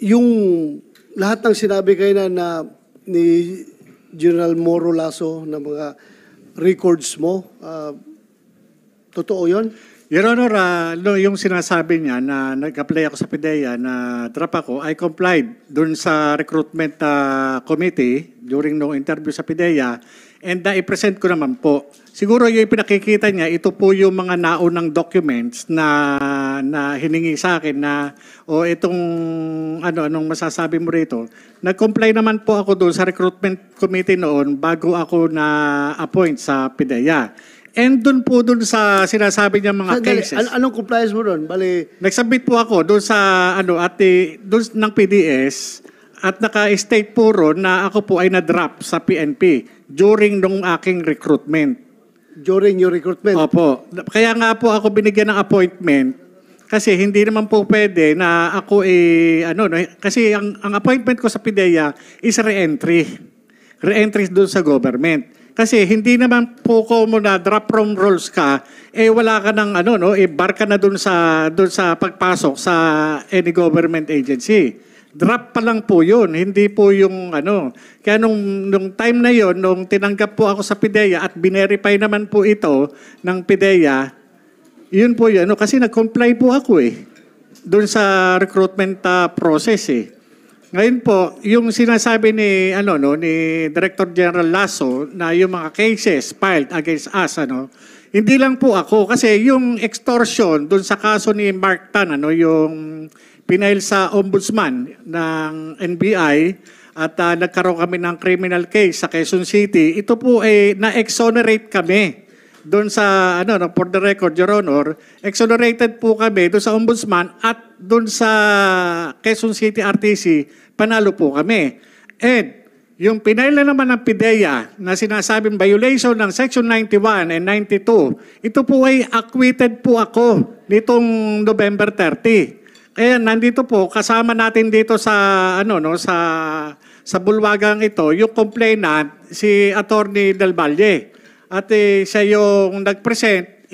yung lahat ng sinabi kayo na ni General Moro Lasso na mga records mo, totoo yun? Your Honor, yung sinasabi niya na nag-apply ako sa PIDEA na drop ako, I complied dun sa recruitment committee during no interview sa PIDEA and i-present ko naman po. Siguro yung pinakikita niya, ito po yung mga naunang documents na hiningi sa akin na itong anong masasabi mo rito. Nag-comply naman po ako doon sa recruitment committee noon bago ako na-appoint sa PIDEA. And doon po sa sinasabi niya mga cases. Anong compliance mo doon? Bali, Nag-submit po ako doon sa doon ng PDS at naka-state po ron na ako po ay na-drop sa PNP during nung aking recruitment. during your recruitment? Opo. Kaya nga po ako binigyan ng appointment kasi hindi naman po pwede na ako kasi ang appointment ko sa PIDEA is re-entry. Re-entry doon sa government. Kasi hindi naman po ko mo na drop from roles ka, wala ka ng bar ka na doon sa pagpasok sa any government agency. Drop pa lang po yun, hindi po yung Kaya nung time na yon, nung tinanggap po ako sa PIDEA at binerify naman po ito ng PIDEA, yun po yun. Kasi nag-comply po ako doon sa recruitment process Ngayon po, yung sinasabi ni Director General Lasso na yung mga cases filed against us hindi lang po ako kasi yung extortion doon sa kaso ni Mark Tan yung pinail sa ombudsman ng NBI at nagkaroon kami ng criminal case sa Quezon City, ito po na-exonerate kami doon sa for the record, Your Honor, exonerated po kami doon sa ombudsman at doon sa Quezon City RTC, panalo po kami. And yung pinail na naman ng PIDEA na sinasabing violation ng Section 91 and 92, ito po ay acquitted po ako nitong November 30. Kaya nandito po, kasama natin dito sa sa bulwagang ito, yung complainant, si Attorney Del Valle. At siya yung nag-present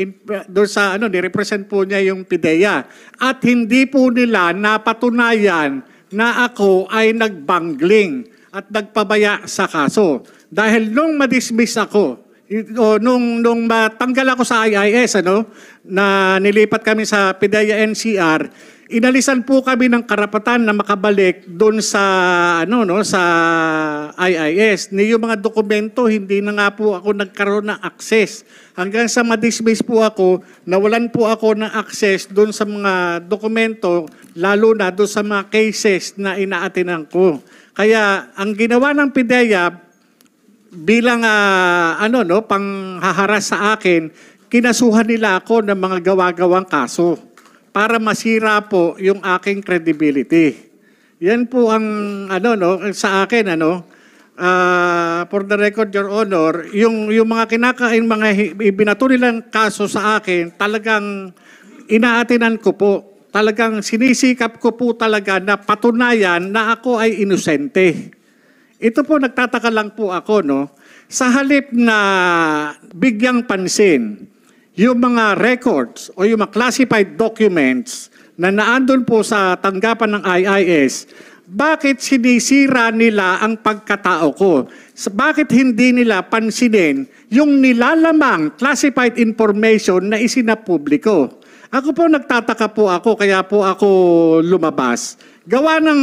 doon sa ni-represent po niya yung PIDEA. At hindi po nila napatunayan na ako ay nagbangling at nagpabaya sa kaso. Dahil nung madismiss ako, nung matanggal ako sa IIS, na nilipat kami sa PIDEA NCR, inalisan po kami ng karapatan na makabalik doon sa sa IIS. Yung mga dokumento, hindi na nga po ako nagkaroon ng access. Hanggang sa madismiss po ako, nawalan po ako ng access doon sa mga dokumento, lalo na doon sa mga cases na inaatinan ko. Kaya ang ginawa ng PIDEA bilang panghaharas sa akin, kinasuhan nila ako ng mga gawa-gawang kaso para masira po yung aking credibility. Yan po ang sa akin for the record, Your Honor, yung mga mga ibinato nilang kaso sa akin, talagang inaatinan ko po. Talagang sinisikap ko po talaga na patunayan na ako ay inosente. Ito po, nagtataka lang po ako, sa halip na bigyang pansin yung mga records o yung mga classified documents na naandun po sa tanggapan ng IIS, bakit sinisira nila ang pagkatao ko? Bakit hindi nila pansinin yung nilalamang classified information na isinapubliko? Ako po, nagtataka po ako, kaya po ako lumabas. Gawa ng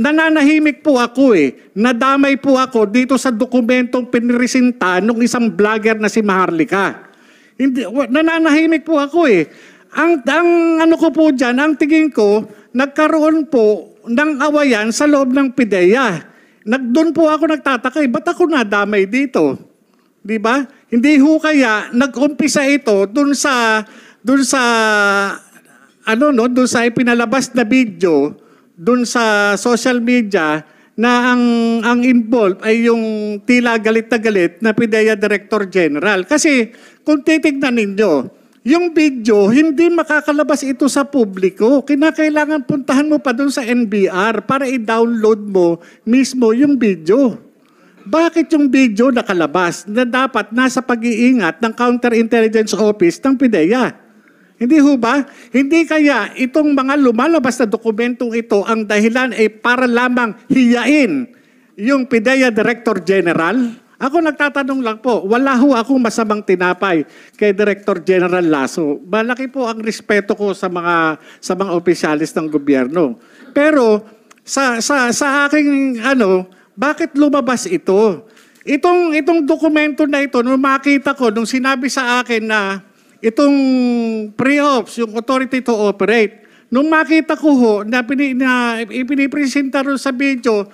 nananahimik po ako nadamay po ako dito sa dokumentong pinirisinta ng isang vlogger na si Maharlika. Hindi, nananahimik po ako Ang ko po dyan, ang tingin ko, nagkaroon po ng awayan sa loob ng PIDEA. Doon po ako nagtataka, ba't ako nadamay dito? Di ba? Hindi ho kaya nag-umpisa ito doon sa ipinalabas na video doon sa social media na ang involved ay yung tila galit na galit na PIDEA Director General. Kasi kung titignan ninyo, yung video, hindi makakalabas ito sa publiko. Kinakailangan puntahan mo pa doon sa NBR para i-download mo mismo yung video. Bakit yung video nakalabas na dapat nasa pag-iingat ng Counterintelligence Office ng PIDEA? Hindi ho ba? Hindi kaya itong mga lumalabas na dokumentong ito ang dahilan ay para lamang hiyain yung PIDEA Director General? Ako nagtatanong lang po, wala ho akong masamang tinapay kay Director General Lasso. Malaki po ang respeto ko sa mga opisyalis ng gobyerno. Pero sa aking bakit lumabas ito? Itong dokumento na ito, nung makita ko, nung sinabi sa akin na itong pre-ops, yung authority to operate, nung makita ko ho na ipinipresenta rin sa video,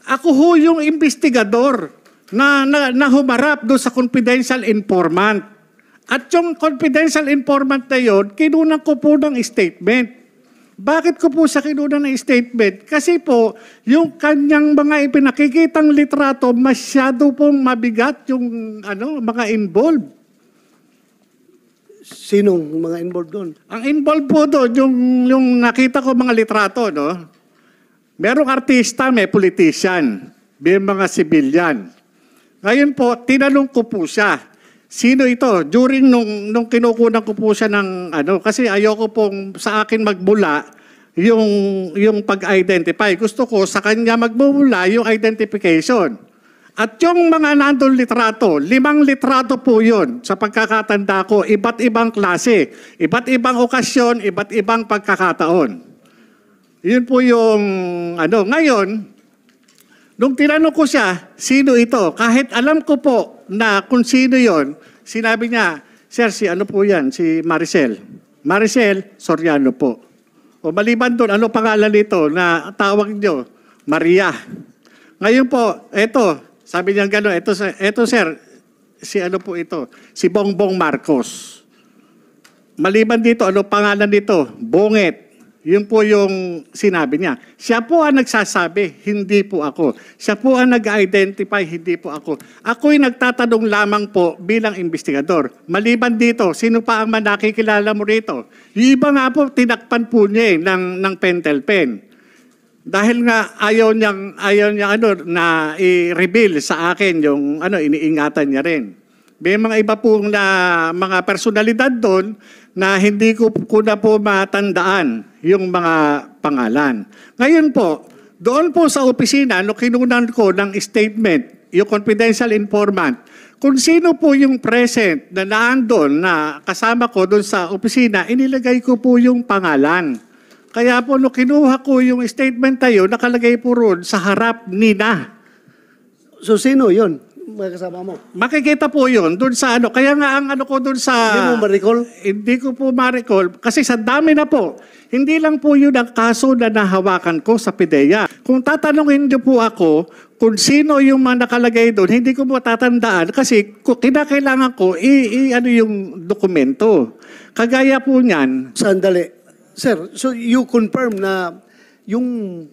ako ho yung investigador na humarap doon sa confidential informant. At yung confidential informant na yun, kinunan ko po ng statement. Bakit ko po sa kinunan ng statement? Kasi po, yung kanyang mga ipinakikitang litrato, masyado pong mabigat yung mga involved. Sinong mga involved doon? Ang involved po doon, yung nakita ko mga litrato, no? Merong artista, may politician, may mga civilian. Ngayon po, tinanong ko po siya, sino ito? During nung kinukunan ko po siya ng kasi ayoko pong sa akin magmula yung pag-identify. Gusto ko sa kanya magmula yung identification. At yung mga nandun litrato, 5 litrato po yun sa pagkakatanda ko, iba't ibang klase, iba't ibang okasyon, iba't ibang pagkakataon. Yun po yung Ngayon, nung tinanong ko siya, sino ito? Kahit alam ko po na kung sino yon, sinabi niya, Sir, si po yan? Si Maricel. Maricel Soriano po. O maliban doon, ano pangalan nito na tawag niyo? Maria. Ngayon po, eto, sabi niya gano'n, eto sir, si po ito? Si Bongbong Marcos. Maliban dito, ano pangalan nito? Bonget. Yun po yung sinabi niya. Siya po ang nagsasabi, hindi po ako. Siya po ang nag-identify, hindi po ako. Ako'y nagtatanong lamang po bilang investigador. Maliban dito, sino pa ang nakikilala mo rito? Yung iba nga po, tinakpan po niya ng pentel pen. Dahil nga ayaw niya na i-reveal sa akin yung iniingatan niya rin. May mga iba pong mga personalidad doon na hindi ko na po matandaan yung mga pangalan. Ngayon po, doon po sa opisina, kinunan ko ng statement, yung confidential informant, kung sino po yung present na naandun na kasama ko doon sa opisina, inilagay ko po yung pangalan. Kaya po, kinuha ko yung statement tayo, nakalagay po roon sa harap nina. So sino yon? Mga kasama mo? Makikita po yun doon sa Kaya nga ang ko doon sa... Hindi mo ma-recall? Hindi ko po ma-recall. Kasi sa dami na po. Hindi lang po yun ang kaso na nahawakan ko sa PIDEA. Kung tatanungin niyo po ako kung sino yung mga nakalagay doon, hindi ko po tatandaan kasi kinakailangan ko yung dokumento. Kagaya po niyan. Sandali. Sir, so you confirm na yung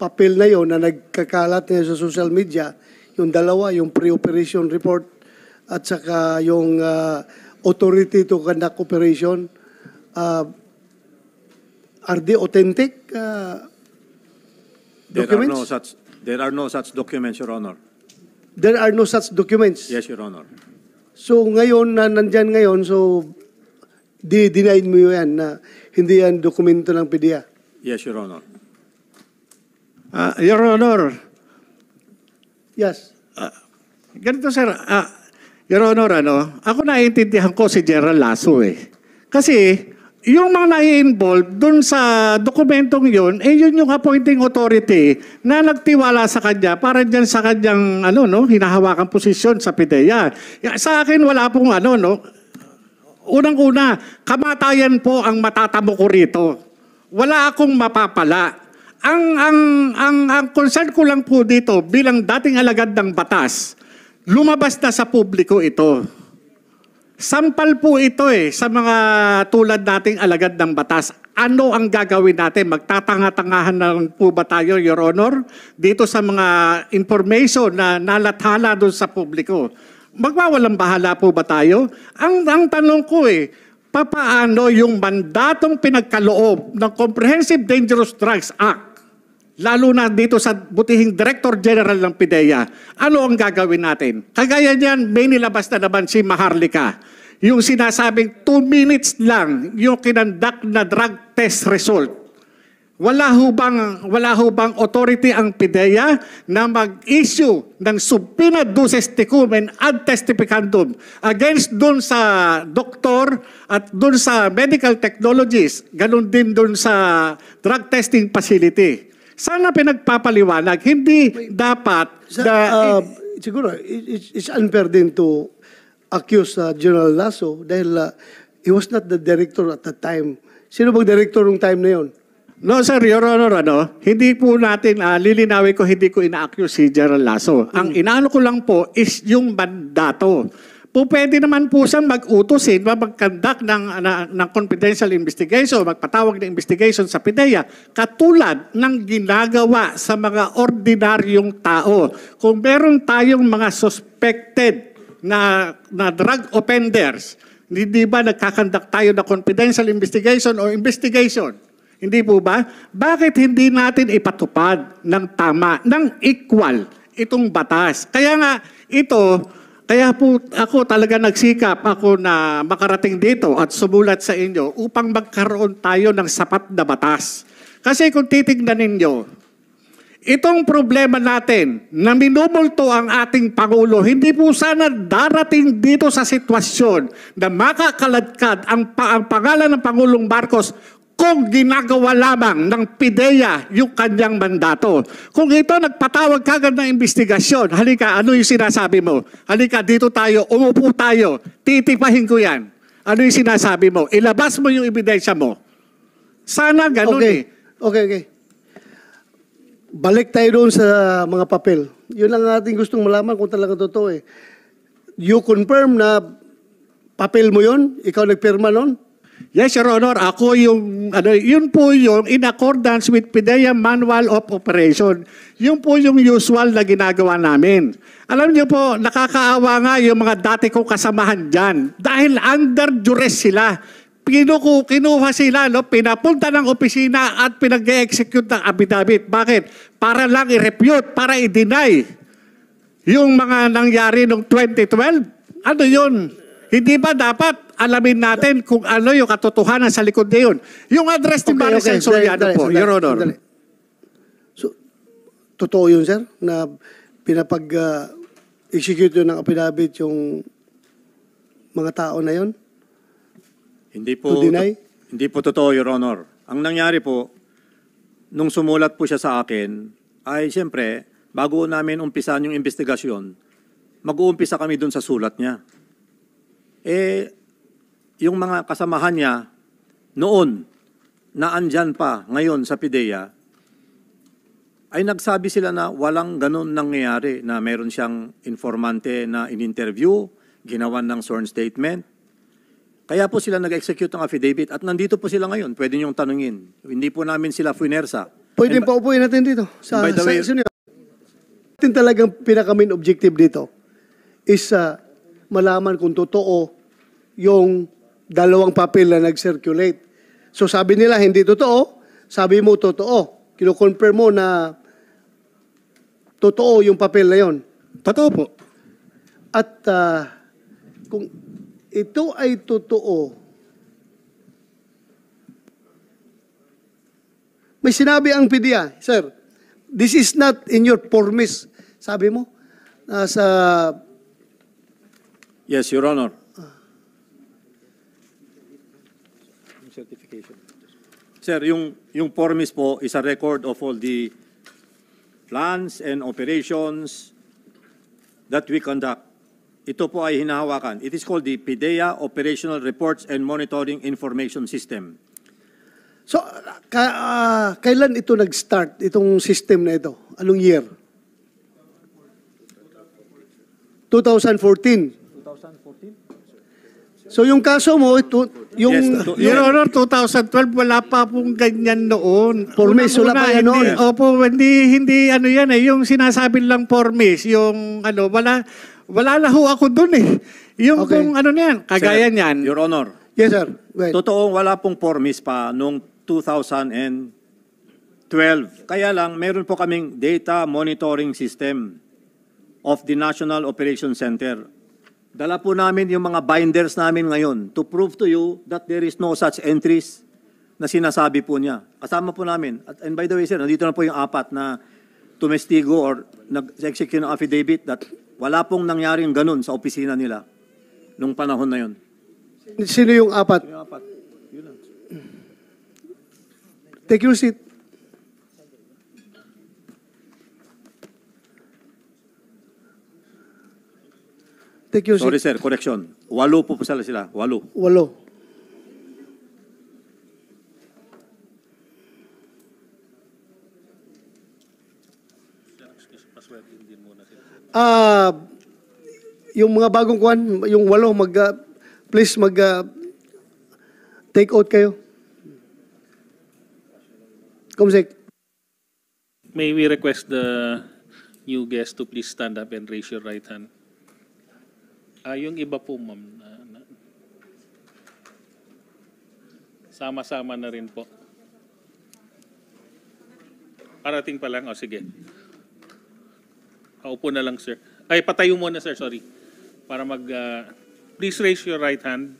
papel na yon na nagkakalat ngayon sa social media, yung dalawa, yung pre-operation report at saka yung authority to conduct operation, are they authentic documents? There are no such documents, Your Honor. There are no such documents? Yes, Your Honor. So ngayon, na nandyan ngayon, so denied mo yan na hindi yan dokumento ng PIDEA? Yes, Your Honor. Your Honor, Yes. ganito sir, Your Honor, ako naiintindihan ko si General Lasso Kasi yung mga nai-involve dun sa dokumentong yun, yun yung appointing authority na nagtiwala sa kanya para dyan sa kanyang hinahawakan posisyon sa PIDEA. Sa akin wala pong unang-una, kamatayan po ang matatamo ko rito. Wala akong mapapala. Ang concern ko lang po dito bilang dating alagad ng batas, lumabas na sa publiko ito. Sampal po ito sa mga tulad nating alagad ng batas. Ano ang gagawin natin? Magtatanga-tangahan na po ba tayo, Your Honor? Dito sa mga information na nalathala doon sa publiko. Magwawalang bahala po ba tayo? Ang tanong ko papaano yung mandatong pinagkaloob ng Comprehensive Dangerous Drugs Act, lalo na dito sa butihing Director General ng PIDEA, ano ang gagawin natin? Kagaya niyan, may nilabas na naman si Maharlika. yung sinasabing 2 minutes lang yung kinandak na drug test result. Wala ho bang authority ang PIDEA na mag-issue ng subpoena duces tecum and ad testificandum against dun sa doktor at dun sa medical technologies, ganun din dun sa drug testing facility. Sana pinagpapaliwanag, hindi dapat Siguro, it's unfair din to accuse General Lasso dahil he was not the director at that time. Sino bang director ng time na yon? No, sir, Your Honor, hindi po natin, lilinawin ko, hindi ko ina-accuse si General Lasso. Ang inaano ko lang po is yung mandato. Po pwede naman po siyang mag-utosin, mag-conduct ng confidential investigation, magpatawag ng investigation sa PIDEA, katulad ng ginagawa sa mga ordinaryong tao. Kung meron tayong mga suspected na drug offenders, hindi ba nagkakandak tayo ng confidential investigation o investigation? Hindi po ba? Bakit hindi natin ipatupad ng tama, ng equal itong batas? Kaya nga kaya po ako talaga nagsikap ako na makarating dito at sumulat sa inyo upang magkaroon tayo ng sapat na batas. Kasi kung titignan ninyo, itong problema natin na minumulto ang ating Pangulo, hindi po sana darating dito sa sitwasyon na makakaladkad ang pangalan ng Pangulong Marcos kung ginagawa lamang ng PIDEA yung kanyang mandato. Kung ito nagpatawag kagad ng investigasyon, halika, ano yung sinasabi mo? Halika, dito tayo, umupo tayo, titipahin ko yan. Ano yung sinasabi mo? Ilabas mo yung ebidensya mo. Sana ganun Okay. Balik tayo doon sa mga papel. Yun lang ating gustong malaman kung talaga totoo eh. You confirm na papel mo yun? Ikaw nagpirma nun? Yes, Your Honor. Ako yun po yung in accordance with PIDEA Manual of Operation. Yun po yung usual na ginagawa namin. Alam niyo po, nakakaawa nga yung mga dati kong kasamahan dyan. Dahil under duress sila. Kinuha sila, pinapunta ng opisina at pinag-execute ng affidavit. Bakit? Para lang i-refute, para i-deny yung mga nangyari noong 2012. Ano yun? Hindi ba dapat alamin natin kung ano yung katotohanan sa likod na yun? Yung address ni Maricel Soriano po, Your Honor. So, totoo yun, sir, na pinapag-execute yun ng affidavit yung mga tao na yun? Hindi po totoo, Your Honor. Ang nangyari po, nung sumulat po siya sa akin, ay siyempre, bago namin umpisan yung investigasyon, mag-uumpisa kami dun sa sulat niya. Yung mga kasamahan niya noon na andyan pa ngayon sa PIDEA, ay nagsabi sila na walang ganun nangyayari, na meron siyang informante na in-interview, ginawan ng sworn statement. Kaya po sila nag-execute ng affidavit at nandito po sila ngayon. Pwede niyong tanungin. Hindi po namin sila funersa. Pwede pa upuin natin dito. By the way, natin talagang pinaka-main objective dito is malaman kung totoo yung dalawang papel na nag-circulate. So sabi nila hindi totoo, sabi mo totoo. Kino-confirm mo na totoo yung papel na yon. Totoo po. At kung ito ay totoo, may sinabi ang PIDEA, sir, this is not in your permis. Sabi mo, sa... Yes, Your Honor. Sir, yung permis po is a record of all the plans and operations that we conduct. Ito po ay hinahawakan. It is called the PIDEA Operational Reports and Monitoring Information System. So, kailan ito nag-start, itong system na ito? Anong year? 2014. So, yung kaso mo, yung... Yes, Your Honor, 2012, wala pa pong ganyan noon. Formis, wala pa yan noon. Opo, hindi ano yan yung sinasabi lang formis, yung wala na ho ako dun Yung Okay. kung ano niyan, kagaya Sir, niyan. Your Honor, Yes, sir. Go ahead. totoo wala pong formis pa noong 2012. Kaya lang, meron po kaming data monitoring system of the National Operations Center. Dala po namin yung mga binders namin ngayon to prove to you that there is no such entries na sinasabi po niya. Kasama po namin. And by the way, sir, nandito na po yung apat na tumestigo or nag-execute ng affidavit that wala pong nangyaring ganun sa opisina nila nung panahon na yun. Sino yung apat? Yung apat. Yun lang. Take your seat. Take your Sorry, seat. sir. Correction. 8 po sila. 8. 8. Yung mga bagong kuan, yung 8, please take out kayo. Kumsik. May we request the new guest to please stand up and raise your right hand? Yung iba po, ma'am. Sama-sama na rin po. Parating pa lang. O, sige. Upo na lang, sir. Ay, patayo muna, sir. Sorry. Para please raise your right hand.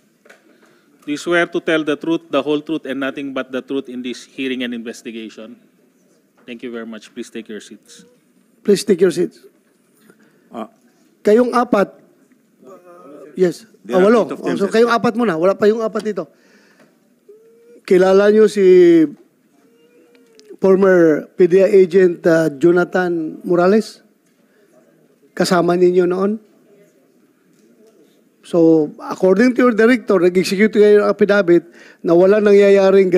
Do you swear to tell the truth, the whole truth, and nothing but the truth in this hearing and investigation? Thank you very much. Please take your seats. Please take your seats. Kayong apat, yes, They are 8. out of them, So sir. kayong apat muna, wala pa yung apat dito. Kilala nyo si former PDEA agent Jonathan Morales? Kasama ninyo noon? So, according to your director, nag-execute kayo ng affidavit na walang nangyaring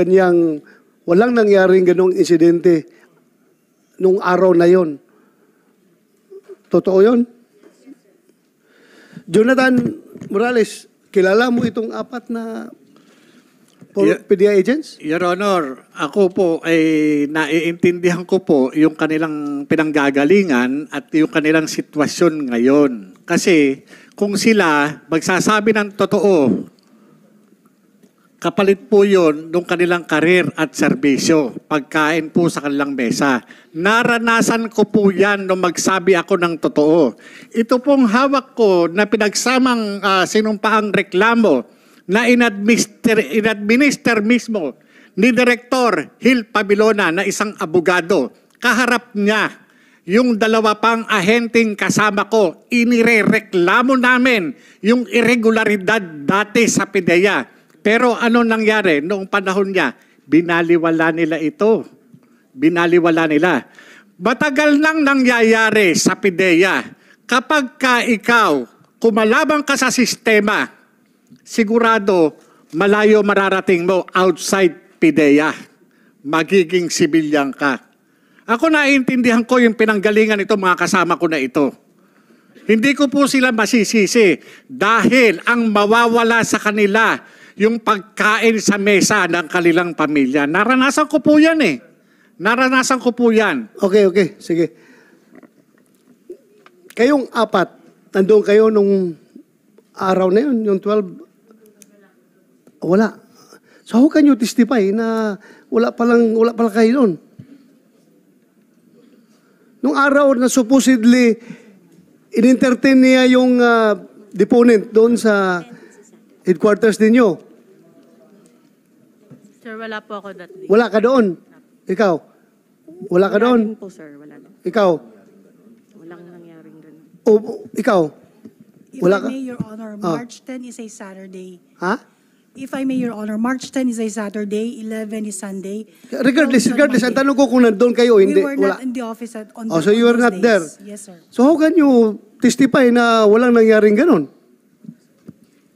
ganong insidente nung araw na yon. Totoo yon? Jonathan Morales, kilala mo itong apat na PDEA agents? Your Honor, ako po ay naiintindihan ko po yung kanilang pinanggagalingan at yung kanilang sitwasyon ngayon. Kasi kung sila magsasabi ng totoo, kapalit po yun ng kanilang karir at serbisyo, pagkain po sa kanilang mesa. Naranasan ko po yan nung magsabi ako ng totoo. Ito pong hawak ko na pinagsamang sinumpaang reklamo na inadminister mismo ni Director Hil Pabilona na isang abogado. Kaharap niya yung 2 pang ahenteng kasama ko, inirereklamo namin yung irregularidad dati sa PDEA. Pero ano nangyari noong panahon niya? Binaliwala nila ito. Binaliwala nila. Matagal nang nangyayari sa PDEA. Kapag ka ikaw, kumalabang ka sa sistema, sigurado malayo mararating mo outside PDEA. Magiging sibilyan ka. Ako naiintindihan ko yung pinanggalingan ito mga kasama ko na ito. Hindi ko po sila masisisi dahil ang mawawala sa kanila yung pagkain sa mesa ng kanilang pamilya. Naranasan ko po yan eh. Naranasan ko po yan. Okay. Sige. Kayong apat, nandun kayo nung araw na yun, yung 12. Wala. So how can you testify na wala palang kayo doon? Nung araw na supposedly in-entertain niya yung deponent doon sa headquarters ninyo. Sir, wala po ako that day. Wala ka doon. Ikaw. Wala ka doon. Wala din po, sir. Wala din. Ikaw. Walang nangyaring ganun. O ikaw. If Wala I ka? may, Your Honor, March 10 is a Saturday. Ha? If I may, Your Honor, March 10 is a Saturday, 11 is Sunday. Regardless, 12 is on ang Monday. tanong ko kung nandun kayo, hindi. We were Wala. not in the office on Oh, so you were those not there. days. Yes, sir. So how can you testify na walang nangyaring ganun?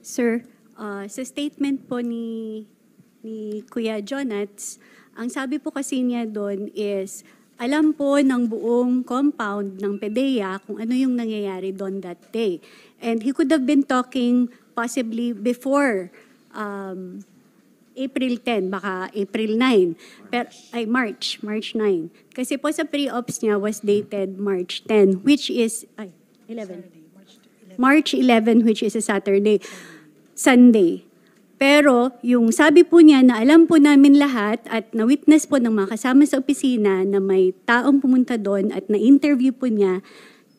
Sir, sa statement po ni Kuya Jonats, ang sabi po kasi niya doon is, alam po ng buong compound ng PDEA kung ano yung nangyayari doon that day. And he could have been talking possibly before April 10, baka April 9, March 9. Kasi po sa pre-ops niya was dated March 10, which is, 11. March 11, which is a Sunday. Pero yung sabi po niya na alam po namin lahat at na-witness po ng mga kasama sa opisina na may taong pumunta doon at na-interview po niya,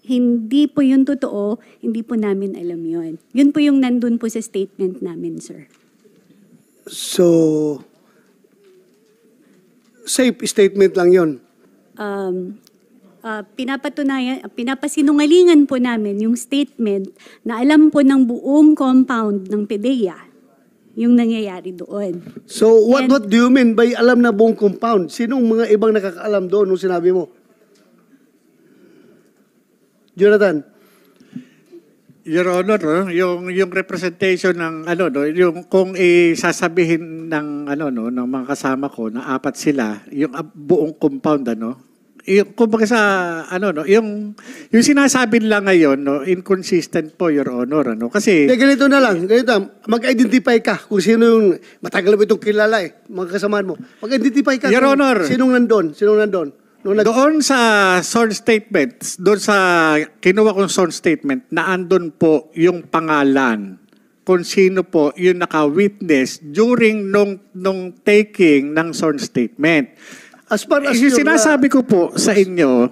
hindi po yun totoo, hindi po namin alam yun. Yun po yung nandun po sa statement namin, sir. So, safe statement lang yon. Pinapasinungalingan po namin yung statement na alam po ng buong compound ng PDEA yung nangyayari doon. So, what And- do you mean by alam na buong compound? Sinong mga ibang nakakaalam doon nung sinabi mo? Jonathan? Your Honor, no, yung representation ng yung kung isasabihin ng ng mga kasama ko na 4 sila, yung buong compound yung kumbaga sa yung sinasabi nila ngayon inconsistent po, Your Honor, kasi Ganito na lang, mag-identify ka kung sino yung matagal mo itong kilala mga kasamaan mo. Mag-identify ka Your kung Honor. sinong nandun. doon sa sworn statement, doon sa kinuha kong sworn statement, na andun po yung pangalan kung sino po yung naka-witness during nung taking ng sworn statement. As far as Yung your, sinasabi ko po sa inyo,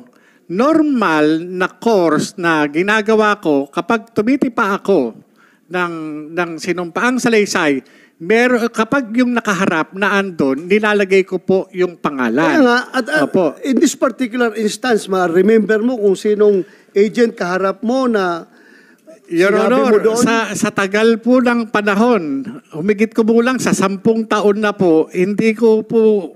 normal na course na ginagawa ko kapag tumitipa ako ng sinumpaang salaysay, kapag yung nakaharap na andon, nilalagay ko po yung pangalan. Kaya nga, at, Opo. in this particular instance, remember mo kung sinong agent kaharap mo na Your sinabi mo Honor, doon? sa tagal po ng panahon, humigit ko lang sa 10 taon na po, hindi ko po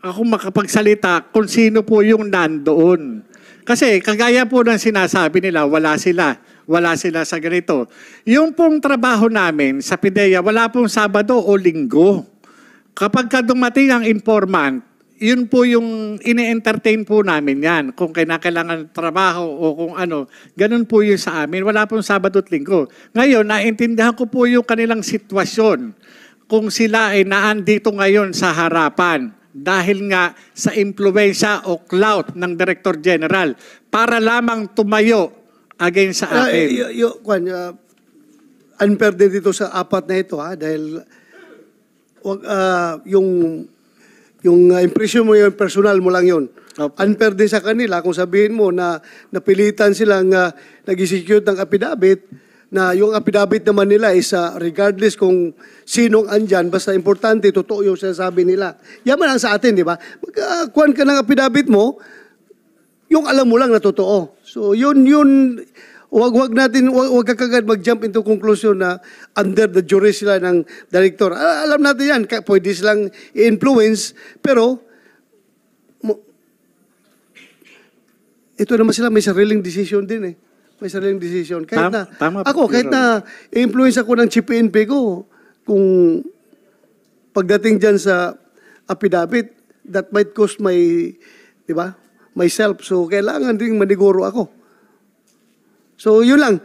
ako makapagsalita kung sino po yung nandoon. Kasi kagaya po ng sinasabi nila, wala sila sa ganito. Yung pong trabaho namin sa PIDEA, wala pong Sabado o Linggo. Kapag dumating ang informant, yun po yung ine-entertain po namin yan. Kung kailangan trabaho o kung ganun po yun sa amin. Wala pong Sabado at Linggo. Ngayon, naintindihan ko po yung kanilang sitwasyon kung sila ay naandito ngayon sa harapan dahil nga sa impluwensya o clout ng Director General para lamang tumayo against sa akin. Unfair din dito sa 4 na ito dahil yung impression mo yung personal mo lang yun. Opo. Unfair din sa kanila kung sabihin mo na napilitan silang nag-execute ng affidavit na yung affidavit naman nila is regardless kung sinong andyan, basta importante, totoo yung sinasabi nila. Yaman lang sa atin, di ba? Magkuhan ka ng affidavit mo, yung alam mo lang na totoo. So yun, wag ka kagad mag-jump into conclusion na under the jury sila ng director. Alam natin yan, pwede silang i-influence, pero ito naman sila, may sariling decision din May sariling decision. Tama Ako, kahit na i-influence ako ng chief PNP ko, kung pagdating dyan sa affidavit, that might cost di ba, myself. So, kailangan din maniguro ako. So, yun lang.